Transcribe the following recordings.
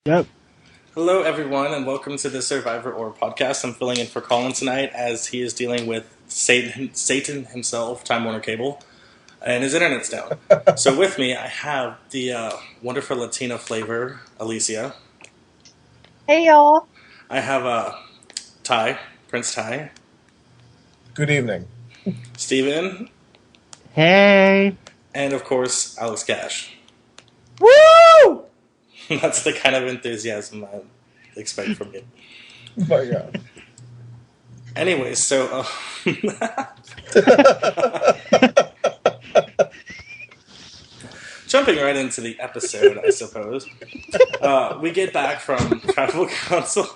Yep. Hello, everyone, and welcome to the Survivor Or podcast. I'm filling in for Colin tonight as he is dealing with Satan himself, Time Warner Cable, and his internet's down. So with me, I have the wonderful Latino flavor, Alicia. Hey y'all. I have Ty, Prince Ty, Good evening. Steven, Hey. and of course, Alex Cash. Woo! That's the kind of enthusiasm I expect from you. Oh my God. Anyways, so jumping right into the episode, I suppose. We get back from tribal council.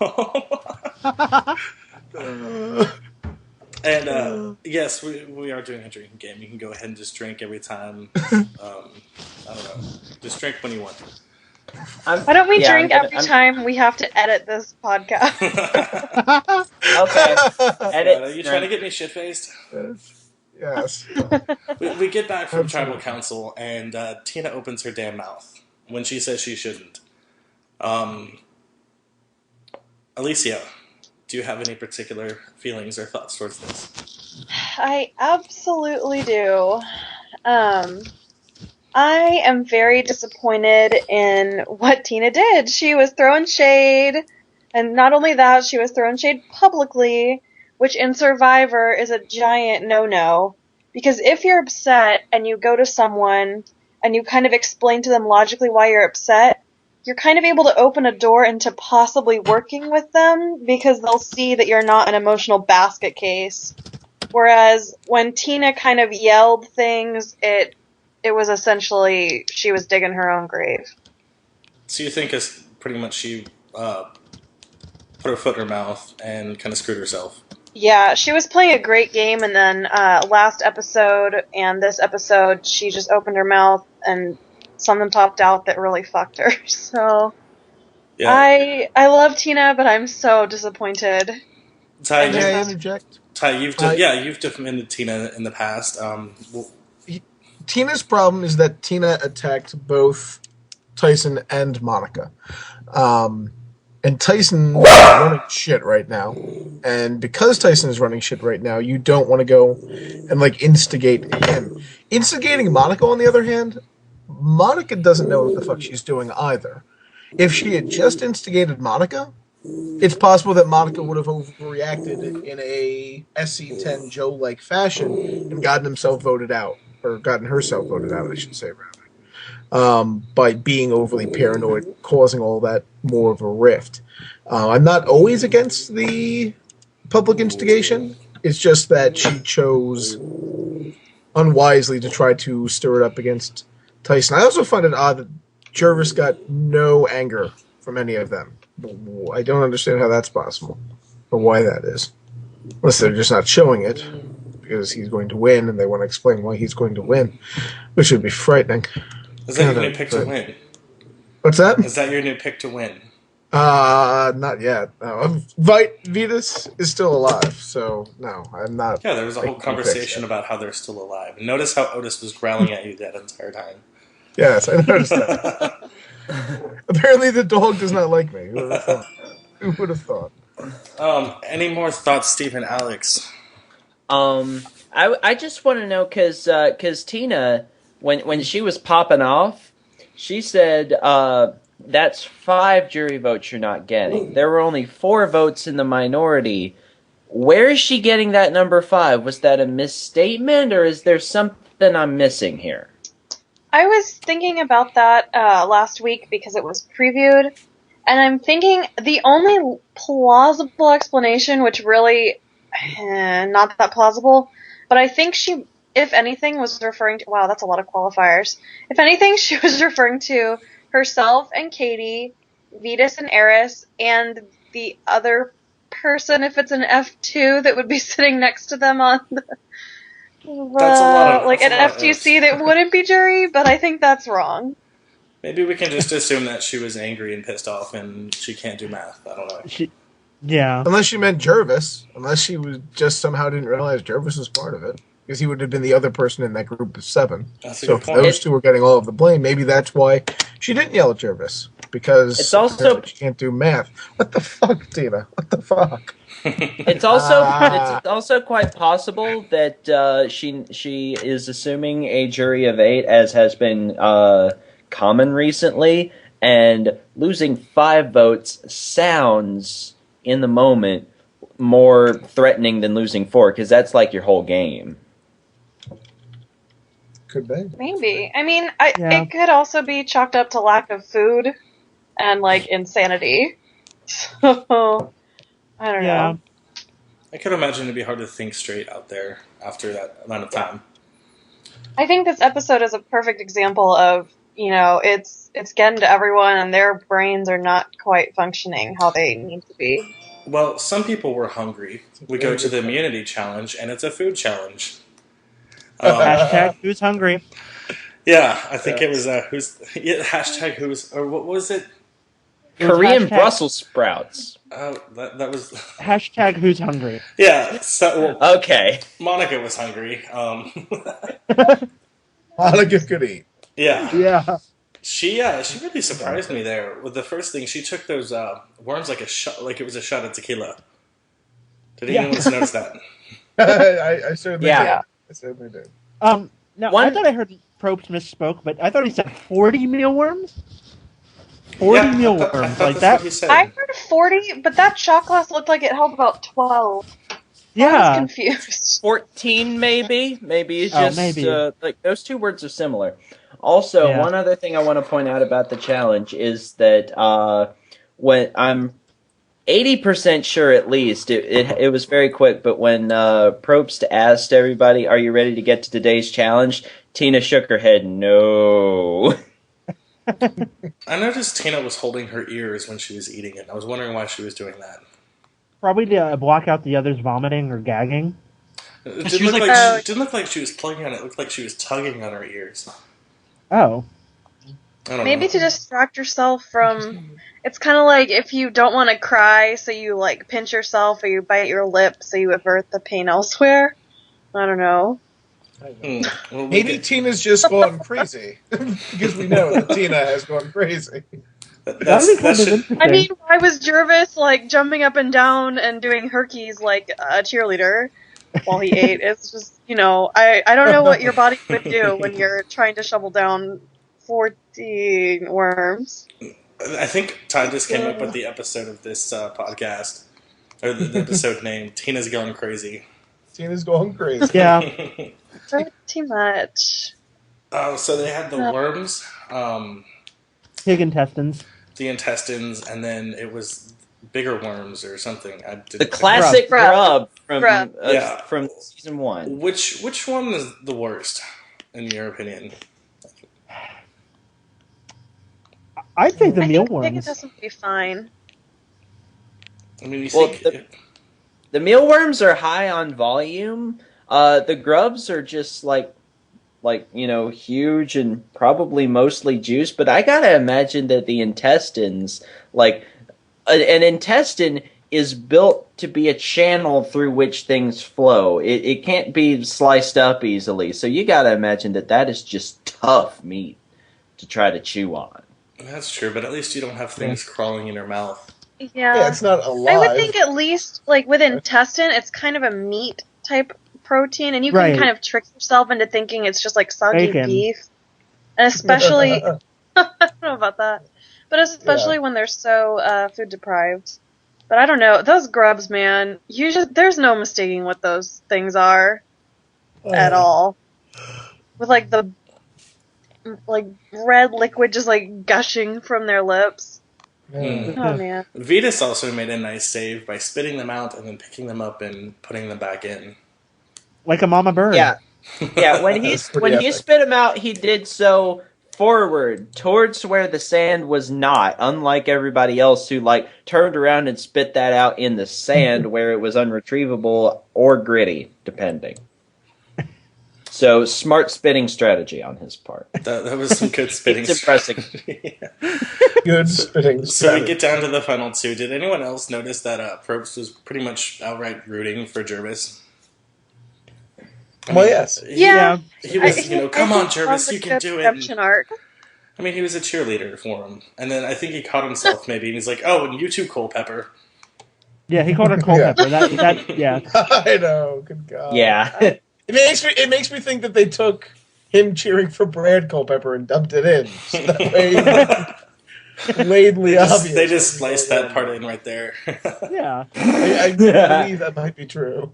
And yes, we are doing a drinking game. You can go ahead and just drink every time. I don't know. Just drink when you want to. Why don't we drink every time we have to edit this podcast? Okay. Edit. Are you trying to get me shit-faced? Yes. We get back from tribal council, and Tina opens her damn mouth when she says she shouldn't. Alicia, do you have any particular feelings or thoughts towards this? I absolutely do. I am very disappointed in what Tina did. She was throwing shade, and not only that, she was throwing shade publicly, which in Survivor is a giant no-no. Because if you're upset and you go to someone and you kind of explain to them logically why you're upset, you're kind of able to open a door into possibly working with them because they'll see that you're not an emotional basket case. Whereas when Tina kind of yelled things, it was essentially she was digging her own grave. So you think it's pretty much she put her foot in her mouth and kind of screwed herself? Yeah, she was playing a great game, and then last episode and this episode, she just opened her mouth and something popped out that really fucked her. So Yeah. I love Tina, but I'm so disappointed. Ty, May I interject? you've defended Tina in the past. Tina's problem is that Tina attacked both Tyson and Monica. And Tyson is running shit right now. And because Tyson is running shit right now, you don't want to go and, instigate him. Instigating Monica, on the other hand, Monica doesn't know what the fuck she's doing either. If she had just instigated Monica, it's possible that Monica would have overreacted in a SC10 Joe-like fashion and gotten herself voted out, I should say, rather, by being overly paranoid, causing all that more of a rift. I'm not always against the public instigation. It's just that she chose unwisely to try to stir it up against Tyson. I also find it odd that Jervis got no anger from any of them. I don't understand how that's possible, or why that is. Unless they're just not showing it, because he's going to win, and they want to explain why he's going to win, which would be frightening. Is that your new pick to win? What's that? Is that your new pick to win? Not yet. No. Vitas is still alive, so no, I'm not. Yeah, there was a whole conversation about how they're still alive. And notice how Otis was growling at you that entire time. Yes, I noticed that. Apparently the dog does not like me. Who would have thought? Who would have thought? Any more thoughts, Stephen, Alex? I just want to know because Tina, when she was popping off, she said that's 5 jury votes you're not getting. There were only 4 votes in the minority. Where is she getting that number 5? Was that a misstatement, or is there something I'm missing here? I was thinking about that last week because it was previewed, and I'm thinking the only plausible explanation, which really not that plausible, but I think she, if anything, was referring to, wow, that's a lot of qualifiers. If anything, she was referring to herself and Katie, Vitas and Eris, and the other person, if it's an F2, that would be sitting next to them on the... That's a lot of, an FTC that wouldn't be jury, but I think that's wrong. Maybe we can just assume that she was angry and pissed off and she can't do math. I don't know. Yeah. Unless she meant Jervis. Unless she was just somehow didn't realize Jervis was part of it. because he would have been the other person in that group of 7. That's a So good if point. those two were getting all of the blame, maybe that's why she didn't yell at Jervis, because It's also- apparently she can't do math. What the fuck, Tina? What the fuck? It's also quite possible that she is assuming a jury of 8, as has been common recently, and losing 5 votes sounds in the moment more threatening than losing 4, because that's like your whole game. Could be. Maybe. I mean, Yeah. it could also be chalked up to lack of food and, like, insanity. So, I don't Yeah. know. I could imagine it'd be hard to think straight out there after that amount of time. I think this episode is a perfect example of, it's getting to everyone and their brains are not quite functioning how they need to be. Well, some people were hungry. We go to the immunity challenge, and it's a food challenge. Hashtag who's hungry? Yeah, I think it was hashtag who's, or what was it? It was Korean hashtag- Brussels sprouts. That was Hashtag who's hungry. yeah. So well, Okay. Monica was hungry. Monica could eat. Yeah, Yeah. she really surprised me there with the first thing. She took those worms like a shot, like it was a shot of tequila. Did anyone else notice that? I certainly Yeah. did. I certainly did. No, I thought I heard Probst misspoke, but I thought he said 40 mealworms. 40 Yeah, I mealworms, thought like that's that. what he said. I heard 40, but that shot glass looked like it held about 12. I was Yeah. confused. 14 maybe it's Oh, just maybe. like those two words are similar. Also, Yeah. one other thing I want to point out about the challenge is that when I'm 80% sure, at least it was very quick, but when Probst asked everybody, "Are you ready to get to today's challenge?" Tina shook her head no. I noticed Tina was holding her ears when she was eating it. I was wondering why she was doing that. Probably to block out the others vomiting or gagging. It didn't She was look like- like didn't look like she was plugging on it. It looked like she was tugging on her ears. Oh. I don't Maybe know. to distract yourself from... It's kind of like if you don't want to cry, so you, like, pinch yourself or you bite your lip so you avert the pain elsewhere. I don't know. Well, we Maybe get- Tina's just gone crazy. Because we know that Tina has gone crazy. That'd be that kind of should, interesting. I mean, why was Jervis, like, jumping up and down and doing herkies like a cheerleader while he ate? It's just, I don't know what your body would do when you're trying to shovel down 14 worms. I think Todd just came up with the episode of this podcast, or the episode name. Tina's going crazy. Tina's going crazy. Yeah. Pretty much. So they had the worms, Pig intestines. the intestines, and then it was bigger worms or something. I didn't The think- classic Grub. grub Grub. Yeah. from season 1. Which one is the worst, in your opinion? I'd say the I think mealworms. pig intestines would be fine. I mean, you Well, think The mealworms are high on volume. The grubs are just like huge and probably mostly juice. But I gotta imagine that the intestines, like an intestine, is built to be a channel through which things flow. It can't be sliced up easily. So you gotta imagine that is just tough meat to try to chew on. that's true, but at least you don't have things crawling in your mouth. Yeah, it's not alive. I would think at least, like, with intestine, it's kind of a meat type protein, and you can Right. kind of trick yourself into thinking it's just like soggy Bacon. beef. And especially, I don't know about that, but especially when they're so food deprived. But I don't know, those grubs, man, there's no mistaking what those things are at all. With like the red liquid just like gushing from their lips. Yeah. Oh man. Vetus also made a nice save by spitting them out and then picking them up and putting them back in. Like a mama bird. Yeah, yeah. When That's pretty he epic. spit him out, he did so forward towards where the sand was not. Unlike everybody else who turned around and spit that out in the sand where it was unretrievable or gritty, depending. So smart spitting strategy on his part. That was some good spitting. It's impressive. Yeah. Good spitting. So we get down to the final two. Did anyone else notice that Probst was pretty much outright rooting for Jervis? Yes. He was, come on, Jervis, you can do it. Redemption arc. I mean, he was a cheerleader for him. And then I think he caught himself maybe, and he's like, oh, and you too, Culpepper. Yeah, he called her Culpepper. Yeah. I know. Good God. Yeah. It makes me think that they took him cheering for Brad Culpepper and dumped it in. So that way, blatantly obvious. They just spliced that part in right there. Yeah. I believe that might be true.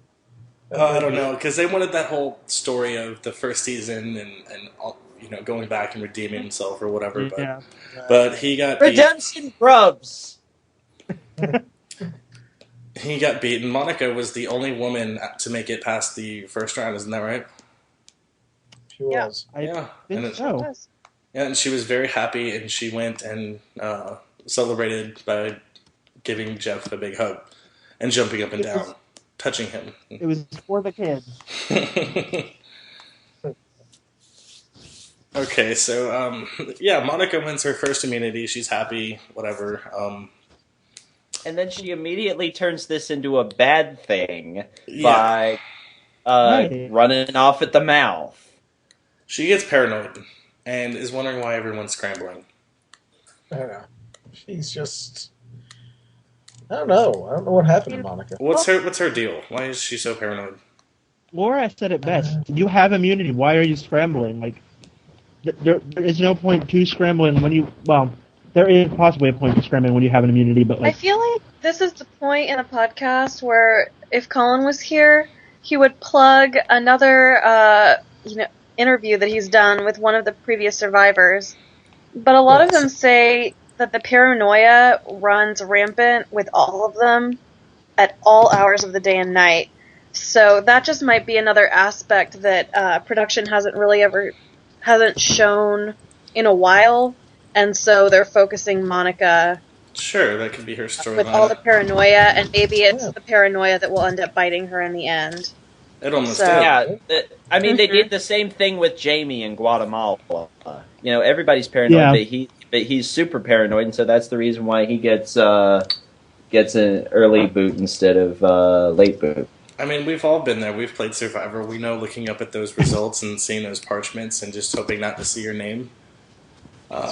I don't know, because they wanted that whole story of the first season and going back and redeeming himself or whatever. But he got Redemption grubs. He got beaten. Monica was the only woman to make it past the first round, isn't that right? She was. Yeah. So. Yeah, and she was very happy, and she went and celebrated by giving Jeff a big hug and jumping up and down, touching him. It was for the kids. Okay, so Monica wins her first immunity. She's happy, whatever. And then she immediately turns this into a bad thing by running off at the mouth. She gets paranoid and is wondering why everyone's scrambling. I don't know. She's just... I don't know. I don't know what happened to Monica. What's her deal? Why is she so paranoid? Laura said it best. You have immunity. Why are you scrambling? Like, there is no point to scrambling when you... Well, there is possibly a point to scrambling when you have an immunity, but like... I feel like this is the point in the podcast where if Colin was here, he would plug another, interview that he's done with one of the previous survivors. But a lot of them say that the paranoia runs rampant with all of them at all hours of the day and night. So that just might be another aspect that production hasn't shown in a while, and so they're focusing Monica. Sure, that could be her storyline. With all the paranoia, and maybe it's the paranoia that will end up biting her in the end. It almost So- did. Yeah, they did the same thing with Jamie in Guatemala. Everybody's paranoid, but he's super paranoid, and so that's the reason why he gets an early boot instead of late boot. I mean, we've all been there. We've played Survivor. We know looking up at those results and seeing those parchments and just hoping not to see your name.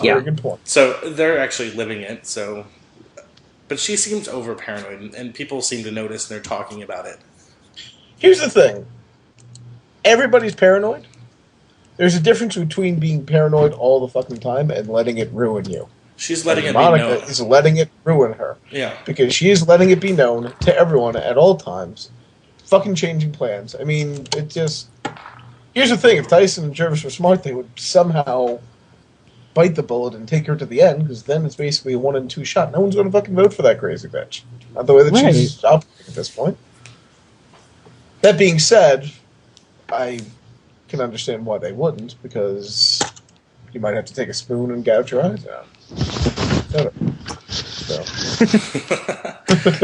Very good point. So they're actually living it. So, but she seems over paranoid, and people seem to notice, and they're talking about it. Here's the thing. Everybody's paranoid. There's a difference between being paranoid all the fucking time and letting it ruin you. She's letting it Monica be known. is letting it ruin her. Yeah. Because she is letting it be known to everyone at all times. Fucking changing plans. I mean, it just... Here's the thing. If Tyson and Jervis were smart, they would somehow bite the bullet and take her to the end, because then it's basically a 1 and 2 shot. No one's going to fucking vote for that crazy bitch. Not the way that she's operating at this point. That being said, I can understand why they wouldn't, because you might have to take a spoon and gouge your eyes out.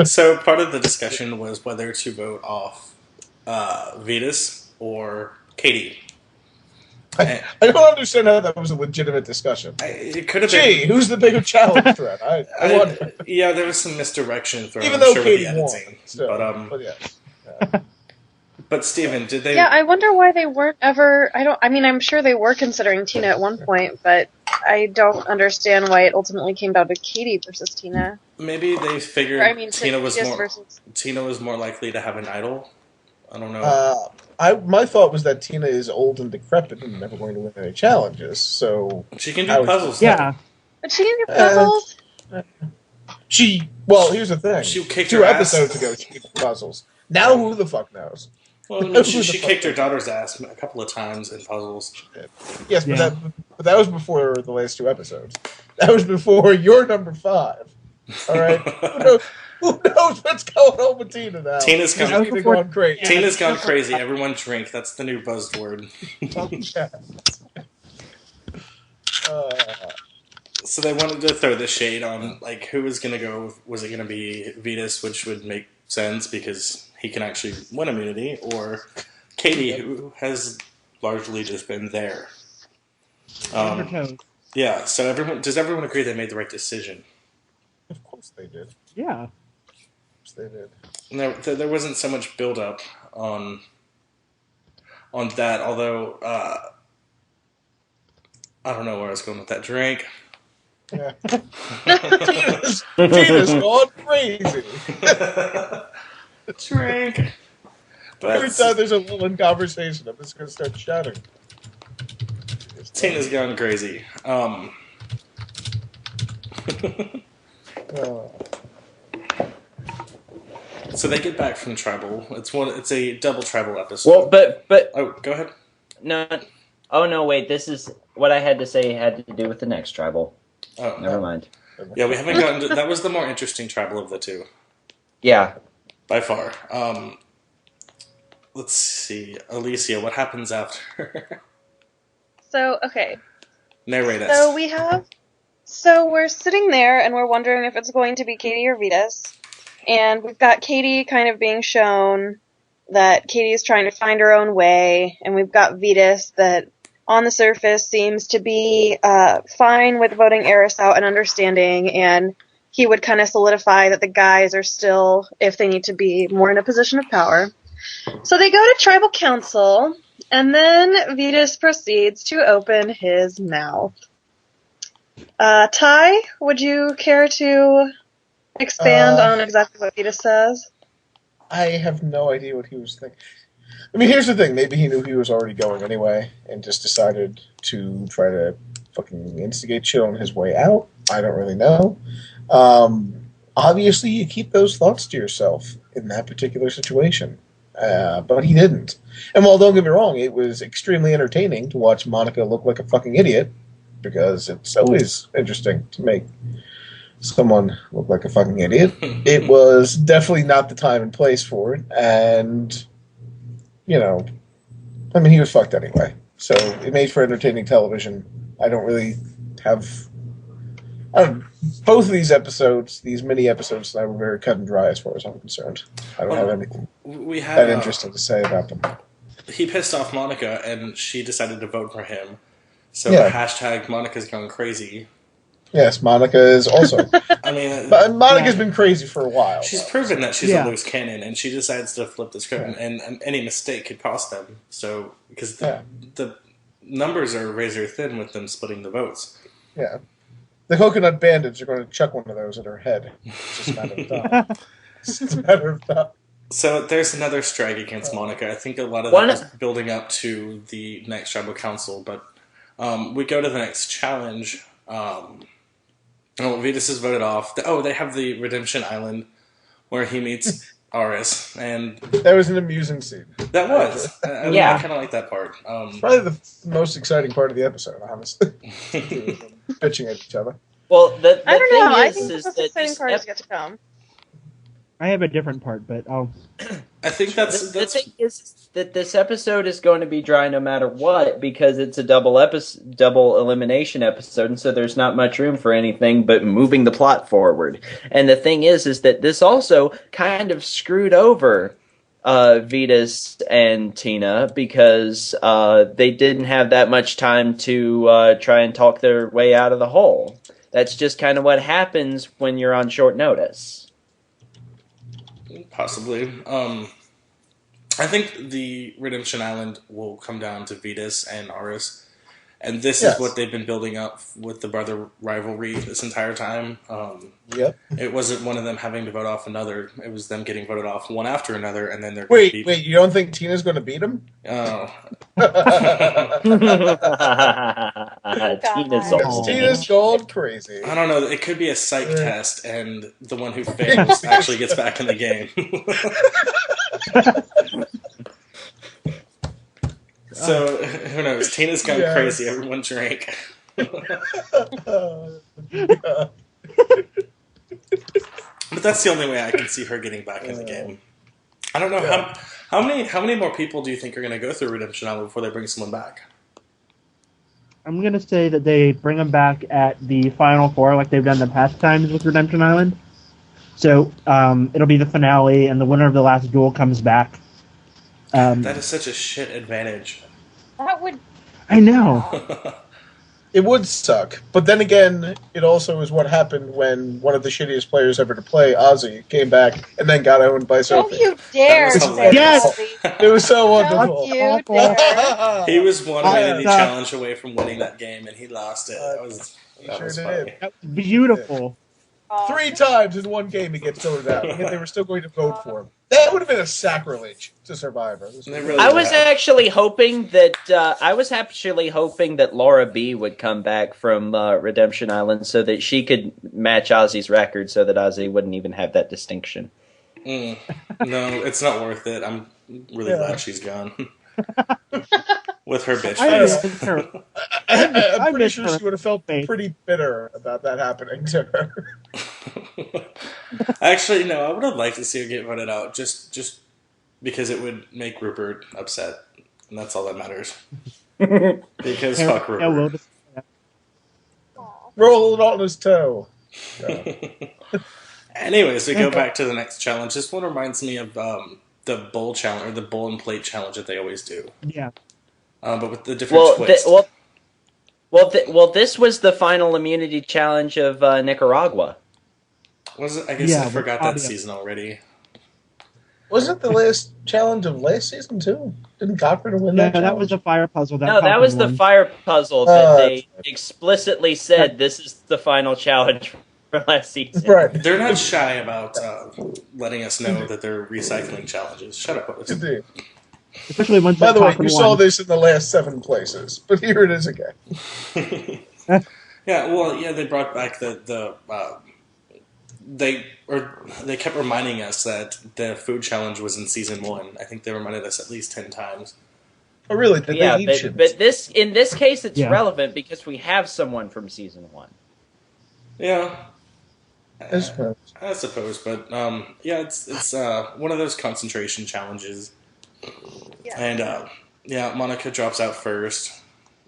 So part of the discussion was whether to vote off Vetus or Katie. I don't understand how that was a legitimate discussion. It could have been. Gee, who's the bigger challenge threat? I wonder. Yeah, there was some misdirection thrown. Even though sure, Katie with the won. editing. Still, but yeah. But Steven, did they? Yeah, I wonder why they weren't ever... I'm sure they were considering Tina at one point, but I don't understand why it ultimately came down to Katie versus Tina. Maybe they figured Tina was more likely to have an idol. I don't know. My thought was that Tina is old and decrepit and never going to win any challenges, so... She can do puzzles. Yeah. But she can do puzzles? Well, here's the thing. She kicked 2 her ass. episodes ago, she did puzzles. Now who the fuck knows? Well, no, she kicked her daughter's ass a couple of times in puzzles. Yes, but that was before the last 2 episodes. That was before your number 5. All right? Who knows what's going on with Tina now? Tina's gone crazy. Tina's gone crazy. Everyone drink. That's the new buzzword. So they wanted to throw the shade on, like, who was going to go. Was it going to be Vetus, which would make sense because he can actually win immunity, or Katie, who has largely just been there. Yeah, so does everyone agree they made the right decision? Of course they did. Yeah. Of course they did. And there wasn't so much build-up on... on that. Although I don't know where I was going with that drink. Yeah. Tina's gone crazy. Drink. But Every time there's a little in conversation, I'm just going to start shouting. Tina's gone crazy. So they get back from tribal. It's a double tribal episode. Well, but oh, go ahead. no. Oh no, wait. This is what I had to say. Had to do with the next tribal. Oh, Never mind. Yeah, we haven't gotten to, that was the more interesting tribal of the two. Yeah. By far. Let's see. Alicia, what happens after? So, okay. Narrate us. So we're sitting there and we're wondering if it's going to be Katie or Vetus. And we've got Katie kind of being shown that Katie's trying to find her own way. And we've got Vetus that on the surface seems to be fine with voting Eris out and understanding. And he would kind of solidify that the guys are still, if they need to be, more in a position of power. So they go to tribal council, and then Vetus proceeds to open his mouth. Ty, would you care to expand on exactly what Vetus says? I have no idea what he was thinking. I mean, here's the thing. Maybe he knew he was already going anyway and just decided to try to fucking instigate shit on his way out. I don't really know. Obviously, you keep those thoughts to yourself in that particular situation. But he didn't. And while, don't get me wrong, it was extremely entertaining to watch Monica look like a fucking idiot, because it's always interesting to make someone look like a fucking idiot. It was definitely not the time and place for it, and, you know, I mean, he was fucked anyway. So it made for entertaining television. I don't really have... both of these episodes, these mini episodes, were very cut and dry as far as I'm concerned. I don't have anything that interesting to say about them. He pissed off Monica, and she decided to vote for him. So hashtag Monica's gone crazy. Yes, Monica is also. I mean, but Monica's been crazy for a while. She's proven that she's a loose cannon, and she decides to flip the script, and any mistake could cost them. So because the numbers are razor thin with them splitting the votes. Yeah. The coconut bandits are going to chuck one of those at her head. It's just a matter of time. It's just a matter of time. So there's another strike against Monica. I think a lot of that is building up to the next tribal council, but we go to the next challenge. Vetus is voted off. They have the Redemption Island where he meets Aris, and that was an amusing scene. That was. I kind of like that part. Probably the most exciting part of the episode, honestly. Bitching at each other. Well, the I don't know. I thing think is the exciting part is yet to come. I have a different part, but I'll... I think that's... The thing is that this episode is going to be dry no matter what, because it's a double elimination episode, and so there's not much room for anything but moving the plot forward. And the thing is that this also kind of screwed over Vetus and Tina, because they didn't have that much time to try and talk their way out of the hole. That's just kind of what happens when you're on short notice. Possibly. I think the Redemption Island will come down to Vetus and Aris. And this is what they've been building up with the brother rivalry this entire time. It wasn't one of them having to vote off another. It was them getting voted off one after another, and then they're going to beat... Wait, you don't think Tina's going to beat him? Oh. Tina's going crazy. I don't know. It could be a psych test, and the one who fails actually gets back in the game. So, who knows? Tina's gone crazy. Everyone drink. But that's the only way I can see her getting back in the game. I don't know. How many more people do you think are going to go through Redemption Island before they bring someone back? I'm going to say that they bring them back at the final four like they've done the past times with Redemption Island. So it'll be the finale, and the winner of the last duel comes back. That is such a shit advantage. That would... I know. It would suck, but then again, it also is what happened when one of the shittiest players ever to play, Ozzy, came back and then got owned by Don't Sophie. you dare was say hilarious. Ozzy. It was so Don't wonderful. you Awful. dare. He was one immunity Yeah. challenge away from winning that game, and he lost it. That was sure did. funny. That was beautiful. 3 times in one game he gets voted out, and yet they were still going to vote for him. That would have been a sacrilege to Survivor. They really I was would have. actually hoping that Laura B would come back from Redemption Island so that she could match Ozzy's record, so that Ozzy wouldn't even have that distinction. No, it's not worth it. I'm really glad she's gone. With her bitch I face. miss her. I'm pretty miss sure her she would have felt face. pretty bitter about that happening to her. Actually, no, I would have liked to see her get voted out just because it would make Rupert upset. And that's all that matters. Because fuck Yeah, we'll Rupert. just- Roll it on his toe. Anyways, we go back to the next challenge. This one reminds me of the bowl challenge, or the bowl and plate challenge that they always do. yeah. But with the different twist. This was the final immunity challenge of Nicaragua. Was it? I guess Yeah, I with forgot that audio. season already. Wasn't it the last challenge of last season, too? Didn't Cochran win No, that challenge? that was a fire puzzle. No, that was the one. fire puzzle that they that's right. explicitly said this is the final challenge for last season. Right. They're not shy about letting us know that they're recycling challenges. Shut up. Indeed. Especially once By the way, you Cochran saw won. this in the last 7 places, but here it is again. Yeah, well, yeah, they brought back they kept reminding us that the food challenge was in season 1. I think they reminded us at least 10 times. Oh, really? Did Yeah, they eat shit? but in this case, it's Yeah. relevant because we have someone from season 1. Yeah, I suppose. I suppose, but yeah, it's one of those concentration challenges, Yeah. and yeah, Monica drops out first.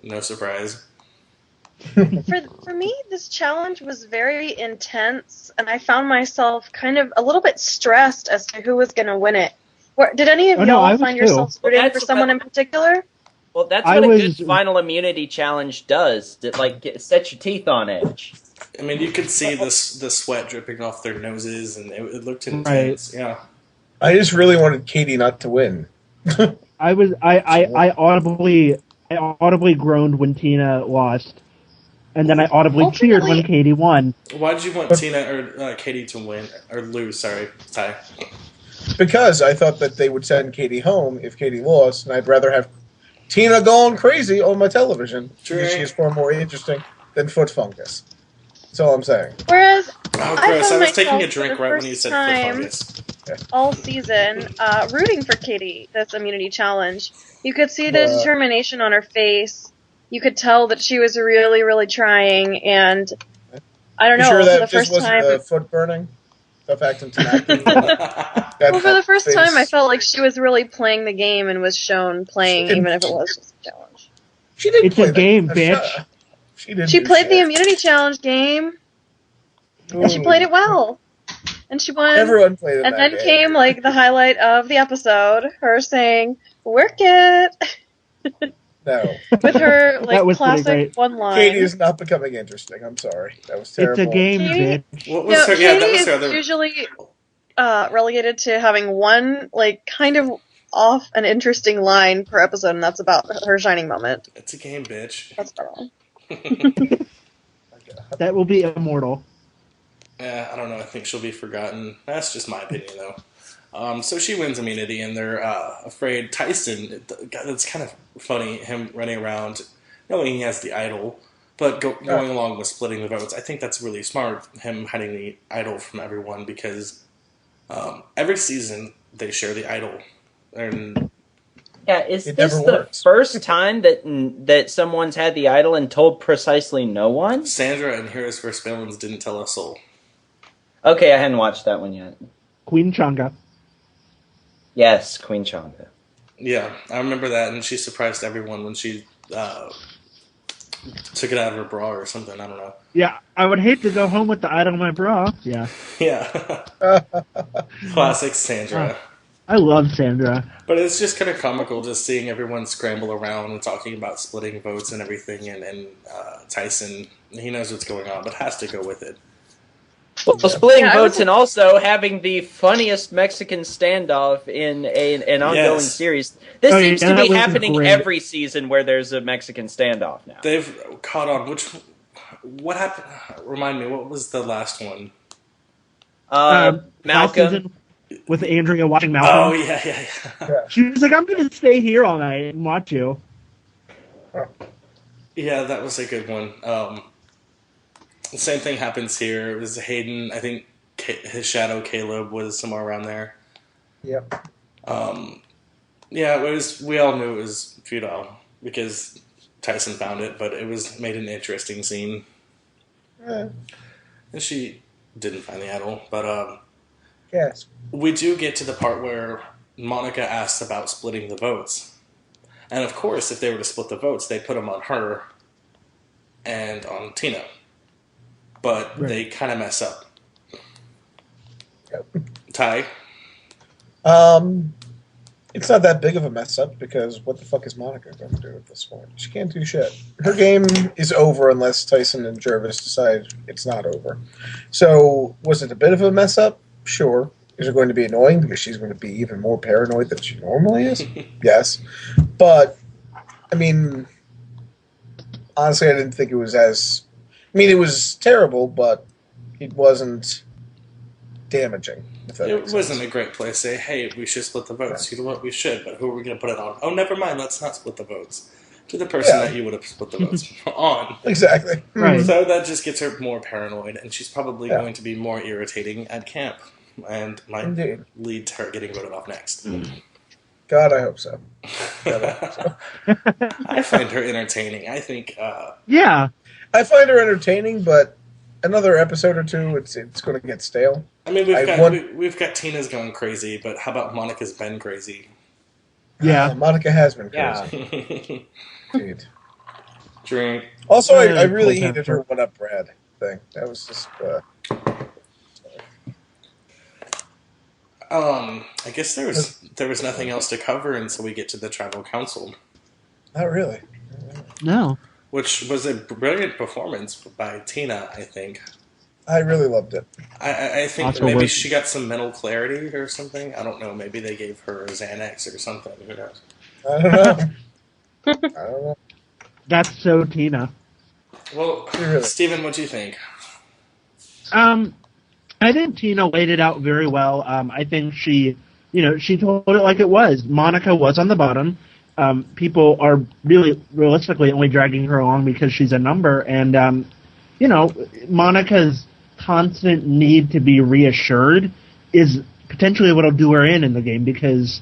No surprise. For me, this challenge was very intense, and I found myself kind of a little bit stressed as to who was going to win it. Did any of Oh, no, y'all I was find too. yourselves rooting Well, for someone in particular? Well, that's I what a was- good final immunity challenge does. It sets your teeth on edge. I mean, you could see the sweat dripping off their noses, and it looked intense. Yeah. I just really wanted Katie not to win. I audibly groaned when Tina lost, and then I audibly cheered when Ultimately- Katie won. Why did you want Tina or Katie to win or lose? Sorry, Ty. Because I thought that they would send Katie home if Katie lost, and I'd rather have Tina going crazy on my television because she is far more interesting than Foot Fungus. That's all I'm saying. Whereas Oh, I gross! I found was taking a myself drink for the right when you first said time- fungus. all season, rooting for Katie, this immunity challenge. You could see the determination on her face. You could tell that she was really, really trying, and I don't You know, sure for that the just first wasn't time... the foot burning? Tough acting tonight. Well, for the first time, I felt like she was really playing the game and was shown playing, She didn't- even if it was just a challenge. She didn't It's play a game, that. bitch. She didn't. She do played the shit. immunity challenge game, and she Ooh. played it well. And she won. Everyone played it. And that then game. came, like, the highlight of the episode, her saying, "Work it!" No, with her, That like, was pretty classic great. one line. Katie is not becoming interesting. I'm sorry. That was terrible. It's a game, Katie- bitch. What was No, her? Yeah, that Katie was her is other. usually relegated to having one, like, kind of off an interesting line per episode, and that's about her shining moment. It's a game, bitch. That's about all. That will be immortal. Yeah, I don't know. I think she'll be forgotten. That's just my opinion, though. So she wins immunity, and they're afraid. Tyson, that's kind of funny, him running around knowing he has the idol, but going along with splitting the votes. I think that's really smart, him hiding the idol from everyone, because every season they share the idol. And Yeah, is It this never the works. first time that someone's had the idol and told precisely no one? Sandra and Heroes vs. Villains didn't tell a soul. Okay, I hadn't watched that one yet. Queen Changa. Yes, Queen Changa. Yeah, I remember that, and she surprised everyone when she took it out of her bra or something. I don't know. Yeah, I would hate to go home with the idol in my bra. Yeah. Yeah. Classic Sandra. I love Sandra. But it's just kind of comical just seeing everyone scramble around and talking about splitting votes and everything, and Tyson, he knows what's going on, but has to go with it. Well, splitting Yeah, votes and also having the funniest Mexican standoff in an ongoing Yes. series. This Oh, seems yeah, to that be was happening great. every season where there's a Mexican standoff now. They've caught on. What happened? Remind me, what was the last one? Last Malcolm. season with Andrea watching Malcolm. Oh, yeah. She was like, I'm going to stay here all night and watch you. Yeah, that was a good one. The same thing happens here. It was Hayden, I think his shadow Caleb was somewhere around there. Yep. Yeah, it was. We all knew it was futile because Tyson found it, but it made an interesting scene. Yeah. And she didn't find the idol, but Yes. we do get to the part where Monica asks about splitting the votes. And of course, if they were to split the votes, they'd put them on her and on Tina. But they kind of mess up. Yep. Ty? It's not that big of a mess up because what the fuck is Monica going to do at this point? She can't do shit. Her game is over unless Tyson and Jervis decide it's not over. So, was it a bit of a mess up? Sure. Is it going to be annoying because she's going to be even more paranoid than she normally is? Yes. But, I mean, honestly, I didn't think it was as... I mean, it was terrible, but it wasn't damaging. It wasn't a great place to say, hey, we should split the votes. You know what, we should, but who are we going to put it on? Oh, never mind, let's not split the votes. To the person that you would have split the votes on. Exactly. Right. So that just gets her more paranoid, and she's probably going to be more irritating at camp, and might lead to her getting voted off next. God, I hope so. I find her entertaining. I think... Yeah. I find her entertaining, but another episode or two, it's going to get stale. I mean, we've got Tina's going crazy, but how about Monica's been crazy? Yeah. Monica has been crazy. Dude. Drink. Also, I really hated her "What Up, Brad" thing. That was just... I guess there was nothing else to cover until we get to the tribal council. Not really. No. Which was a brilliant performance by Tina, I think. I really loved it. I think maybe she got some mental clarity or something. I don't know. Maybe they gave her Xanax or something. Who knows? I don't know. That's so Tina. Well, Really? Steven, what do you think? I think Tina laid it out very well. I think she told it like it was. Monica was on the bottom. People are really realistically only dragging her along because she's a number. And, Monica's constant need to be reassured is potentially what'll do her in the game because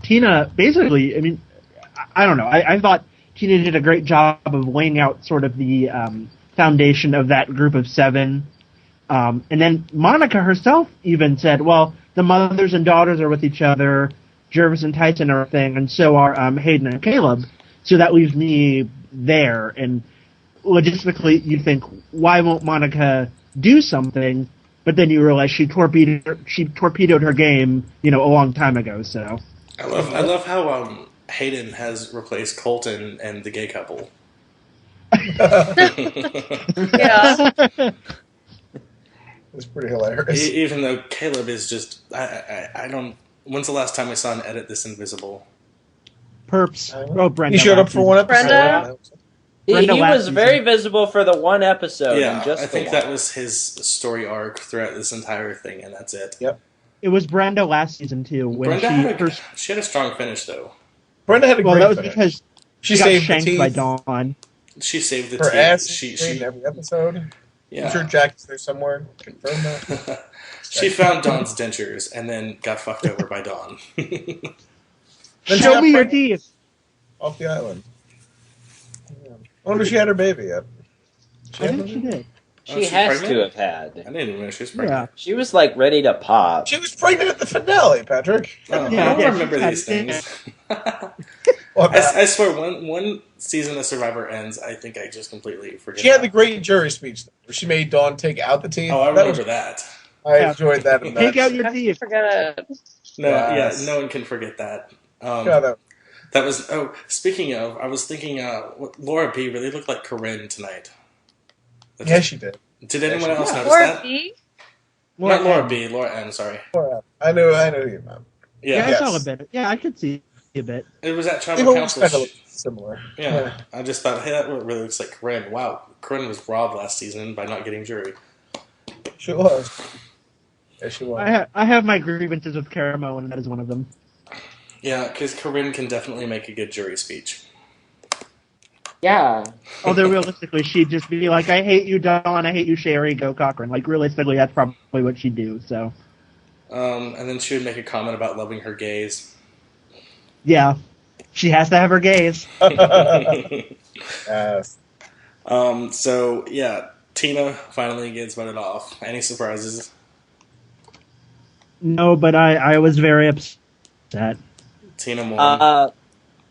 Tina basically, I mean, I don't know. I thought Tina did a great job of laying out sort of the foundation of that group of 7. And then Monica herself even said, well, the mothers and daughters are with each other, Jervis and Tyson are a thing, and so are Hayden and Caleb. So that leaves me there. And logistically, you think, why won't Monica do something? But then you realize she torpedoed her game, a long time ago. So I love how Hayden has replaced Colton and the gay couple. Yeah. It's pretty hilarious. Even though Caleb is just, I don't. When's the last time we saw him edit this Invisible? Perps. Oh, Brenda. He showed up for one episode. Brenda? He was very visible for the one episode. Yeah, and just I think that was his story arc throughout this entire thing, and that's it. Yep. It was Brenda last season too. When Brenda she had a strong finish though. Brenda had a great that was finish. because she got saved shanked the teeth. by Dawn. She saved the Her team. ass She in every episode. yeah. I'm sure Jack's there somewhere. Confirm that. She found Dawn's dentures and then got fucked over by Dawn. Then Show me your teeth. Off the island. Yeah. I wonder if she had her baby yet. I think she did. She she's has pregnant? to have had. I didn't even know she was Yeah. pregnant. She was like ready to pop. She was pregnant at the finale, Patrick. Oh, Yeah, I don't yeah, remember she's these had- things. Well, I swear, one season of Survivor ends, I think I just completely forget. she had the great jury speech where she made Dawn take out the teeth. Oh, I That was- remember that. I enjoyed that. Take out your I teeth. forget it. No, Yes. yeah, no one can forget that. God, That was. Oh, speaking of, I was thinking, Laura B really looked like Corinne tonight. yeah, she did. Did anyone Yeah, she else did. notice Laura that? B. Not Laura M. B, Laura M. Sorry. I knew who you meant. Yeah, I Yeah, saw a Yes. bit. Yeah, I could see a bit. it was at They've Tribal always Council. kind of looked similar. Yeah, I just thought, hey, that really looks like Corinne. Wow, Corinne was robbed last season by not getting jury. She was. Yeah, she was. I have my grievances with Caramo, and that is one of them. Yeah, because Corinne can definitely make a good jury speech. Yeah. Although realistically, she'd just be like, "I hate you, Dawn. I hate you, Sherry. Go Cochran." Like realistically, that's probably what she'd do. So And then she would make a comment about loving her gays. yeah, she has to have her gaze. Yes. So yeah, Tina finally gets voted off. Any surprises? No, but I was very upset. Tina won.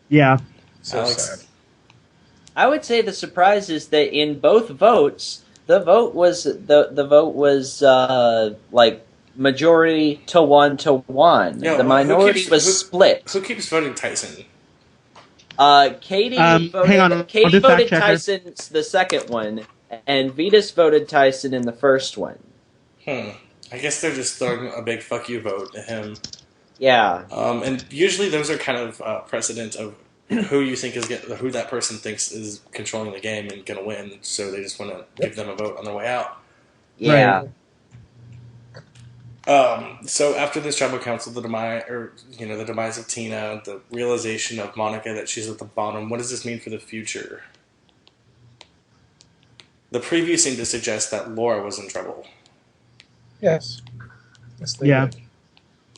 Yeah, So Alex? sad. I would say the surprise is that in both votes, the vote was like majority to 1-1. Yeah, the well, minority was split. Who keeps voting Tyson? Katie hang on, I'll Katie just voted fact-check her. Tyson the second one, and Vetus voted Tyson in the first one. I guess they're just throwing a big fuck you vote at him. Yeah. And usually those are kind of precedent of who you think who that person thinks is controlling the game and going to win. So they just want to give them a vote on their way out. Yeah. So after this tribal council, the demise of Tina, the realization of Monica that she's at the bottom. What does this mean for the future? The preview seemed to suggest that Laura was in trouble. Yes. Yes, they Yeah. did.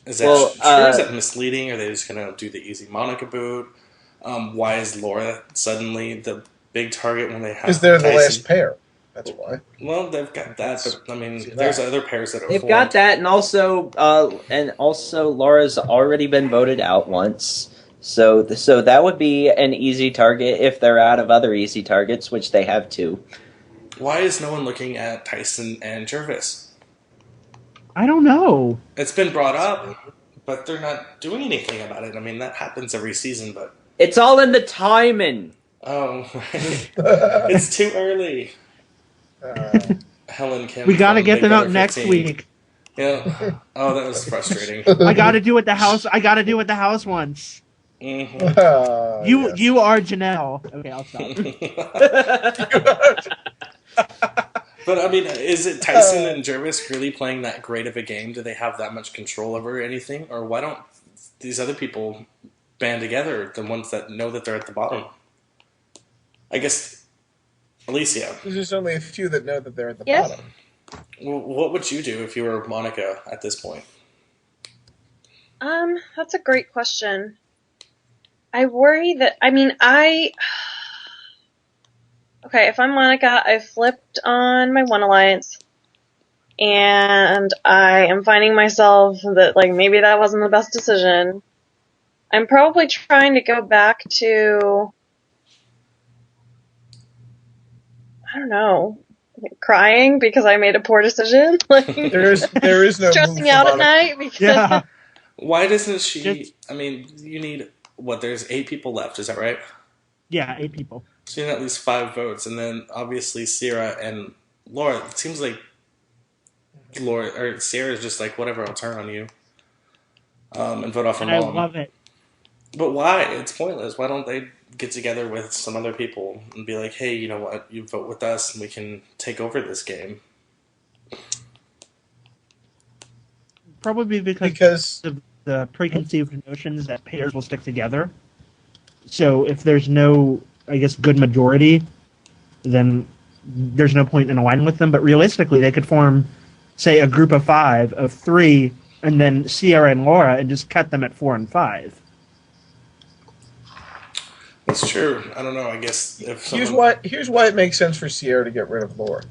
Is that true? Is that misleading? Are they just going to do the easy Monica boot? Why is Laura suddenly the big target when they have? Because they're the Tyson? last pair. That's why. Well, they've got that, but I mean, See that. there's other pairs that are. They've got that, and also Laura's already been voted out once. So that would be an easy target if they're out of other easy targets, which they have two. Why is no one looking at Tyson and Jervis? I don't know. It's been brought up, but they're not doing anything about it. I mean, that happens every season, but It's all in the timing. oh, it's too early. Helen Kim. We got to from get Big them out Brother next 15. week. Yeah. Oh, that was frustrating. I got to do what the house. I got to do what the house wants. Mm-hmm. You are Janelle. Okay, I'll stop. But I mean, is it Tyson and Jervis really playing that great of a game? Do they have that much control over anything, or why don't these other people band together? The ones that know that they're at the bottom. I guess, Alicia. There's just only a few that know that they're at the Yes. bottom. Well, what would you do if you were Monica at this point? That's a great question. I worry that, okay, if I'm Monica, I flipped on my One Alliance, and I am finding myself that, like, maybe that wasn't the best decision. I'm probably trying to go back to, I don't know, crying because I made a poor decision. Like, There is no stressing move out for at Monica. night because Yeah. Why doesn't she? Just- I mean, you need what? There's 8 people left. Is that right? Yeah, 8 people. So you need at least 5 votes, and then obviously Sierra and Laura. It seems like Sierra's just like, whatever, I'll turn on you, and vote off her And I mom. love it. But why? It's pointless. Why don't they get together with some other people and be like, hey, you know what? You vote with us, and we can take over this game. Probably because of the preconceived notions that pairs will stick together. So if there's no, I guess, good majority, then there's no point in aligning with them. But realistically, they could form, say, a group of 5, of 3, and then Sierra and Laura, and just cut them at 4 and 5. That's true. I don't know. I guess if Here's why it makes sense for Sierra to get rid of Laura.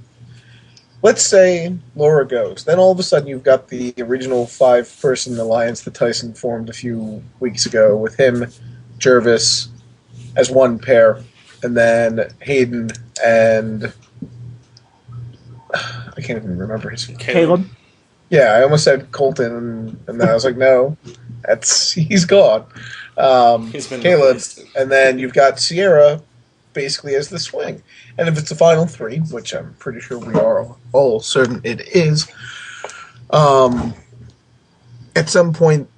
Let's say Laura goes. Then all of a sudden you've got the original 5-person alliance that Tyson formed a few weeks ago with him, Jervis, as one pair, and then Hayden and I can't even remember his name. Caleb? Yeah, I almost said Colton, and then I was like, no, he's gone. He's been Caleb, replaced. and then you've got Sierra basically as the swing. And if it's the final three, which I'm pretty sure we are all certain it is, at some point,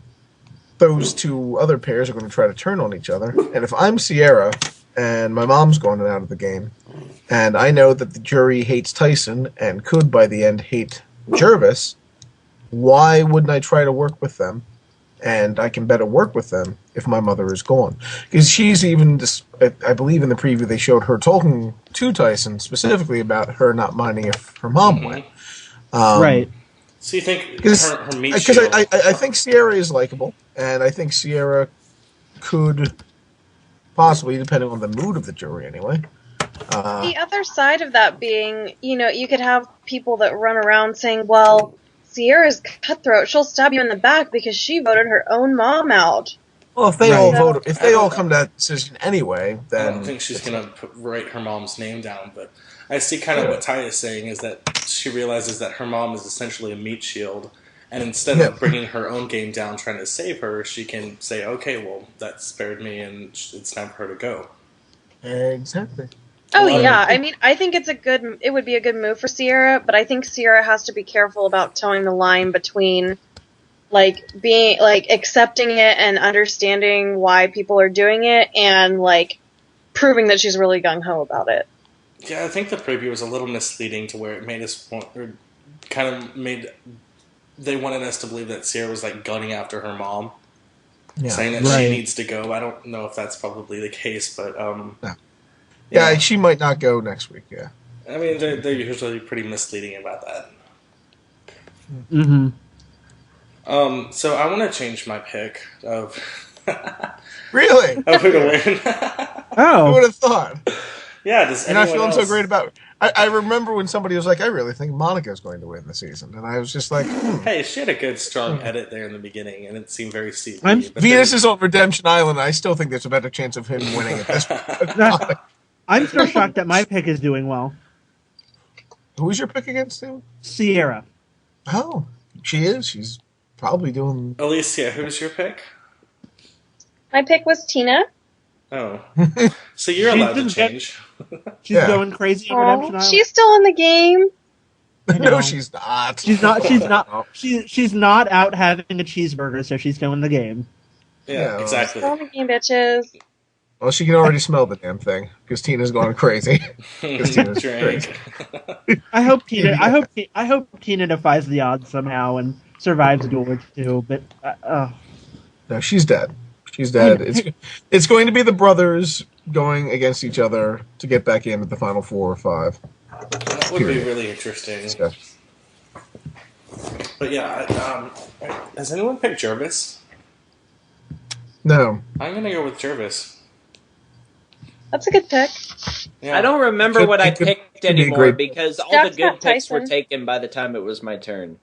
those two other pairs are going to try to turn on each other. And if I'm Sierra and my mom's going out of the game, and I know that the jury hates Tyson and could, by the end, hate Jervis, why wouldn't I try to work with them? And I can better work with them if my mother is gone. Because she's even, I believe in the preview they showed her talking to Tyson specifically about her not minding if her mom went. Right. So you think Because her meat shield... I think Sierra is likable, and I think Sierra could possibly, depending on the mood of the jury anyway. The other side of that being, you could have people that run around saying, well, Sierra's cutthroat. She'll stab you in the back because she voted her own mom out. Well, if they Right. all vote, if they all come to that decision anyway, I then don't think she's going to write her mom's name down, but I see kind of what Ty is saying is that she realizes that her mom is essentially a meat shield, and instead of bringing her own game down trying to save her, she can say, okay, well, that spared me, and it's time for her to go. exactly. Oh yeah, I mean, I think it would be a good move for Sierra, but I think Sierra has to be careful about towing the line between, being, accepting it and understanding why people are doing it, and, proving that she's really gung-ho about it. Yeah, I think the preview was a little misleading to where it made us they wanted us to believe that Sierra was, gunning after her mom, saying that she needs to go. I don't know if that's probably the case, but, Yeah, she might not go next week, yeah. I mean, they're usually pretty misleading about that. Mm-hmm. So I want to change my pick of... Really? of who to win. Who would have thought? Yeah, does You're not anyone feeling else... so great about it. I remember when somebody was like, I really think Monica's going to win the season. And I was just like, Hey, she had a good, strong edit there in the beginning, and it seemed very CV. Venus is on Redemption Island, and I still think there's a better chance of him winning at this point. I'm still shocked that my pick is doing well. Who's your pick against him? Sierra. Oh, she is. She's probably doing... Alicia, who's your pick? My pick was Tina. Oh. So you're allowed to change. She's going crazy on Redemption Island. She's still in the game. No, she's not. She's not. She's not out having a cheeseburger, so she's still in the game. Yeah, exactly. Still in the game, bitches. Well, she can already smell the damn thing because Tina's going crazy. Tina's crazy. I hope Tina defies the odds somehow and survives Duel or 2. But no, she's dead. She's dead. It's going to be the brothers going against each other to get back into the final 4 or 5. That would be really interesting. Yeah. But yeah, has anyone picked Jervis? No. I'm going to go with Jervis. That's a good pick. Yeah. I don't remember what I picked anymore because all Jack's the good got picks were Tyson. taken by the time it was my turn.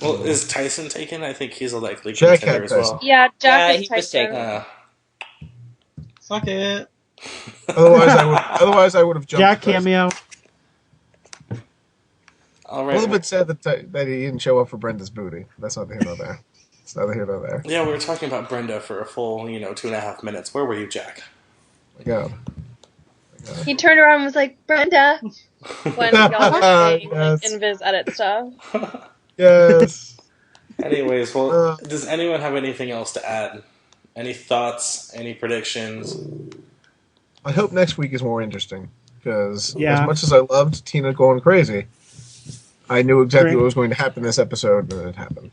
Well, is Tyson taken? I think he's a likely Jack contender had as well. Tyson. Yeah, Jack he is was Tyson. taken. Suck it. Otherwise, I would have jumped. Jack to Tyson. cameo. All A right. little bit sad that he didn't show up for Brenda's booty. That's not here nor there. It's neither here nor there. Yeah, we were talking about Brenda for a full, 2.5 minutes. Where were you, Jack? My God. He turned around and was like, Brenda, when y'all were saying Yes. Invis edit stuff. Yes. Anyways, well, does anyone have anything else to add? Any thoughts? Any predictions? I hope next week is more interesting because Yeah. as much as I loved Tina going crazy, I knew exactly what was going to happen this episode, and it happened.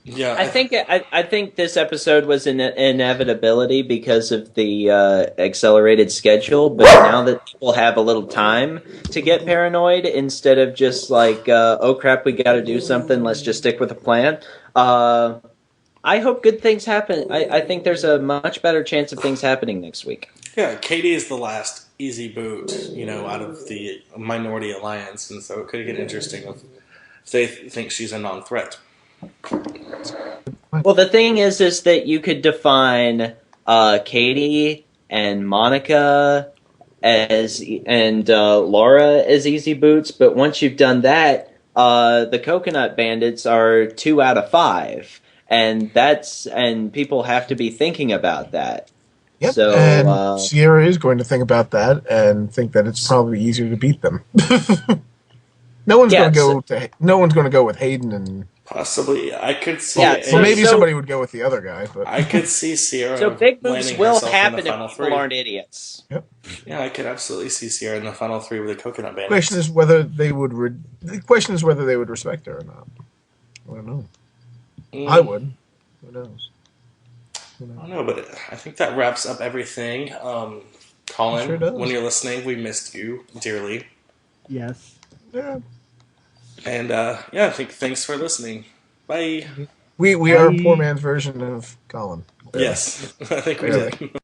Yeah, I think this episode was an inevitability because of the accelerated schedule. But now that people have a little time to get paranoid, instead of just like, oh crap, we got to do something. Let's just stick with the plan. I hope good things happen. I think there's a much better chance of things happening next week. Yeah, Katie is the last easy boot, out of the minority alliance, and so it could get interesting if they think she's a non-threat. Well, the thing is that you could define Katie and Monica and Laura as easy boots, but once you've done that, the Coconut Bandits are 2 out of 5, and people have to be thinking about that. Yep. So, and Sierra is going to think about that and think that it's probably easier to beat them. No one's going to go with Hayden and Possibly, I could see. well, maybe somebody would go with the other guy, but I could see Sierra. So big moves landing will herself in happen the if final people 3. aren't idiots. Yep. Yeah, I could absolutely see Sierra in the final 3 with the Coconut Bandits. The question is whether they would. The question is whether they would respect her or not. I don't know. I would. Who knows? I don't know, but I think that wraps up everything. Colin, Sure does. when you're listening, we missed you dearly. Yes. Yeah. And I think thanks for listening. Bye. We are a poor man's version of Colin. Yes, I think we Really. did.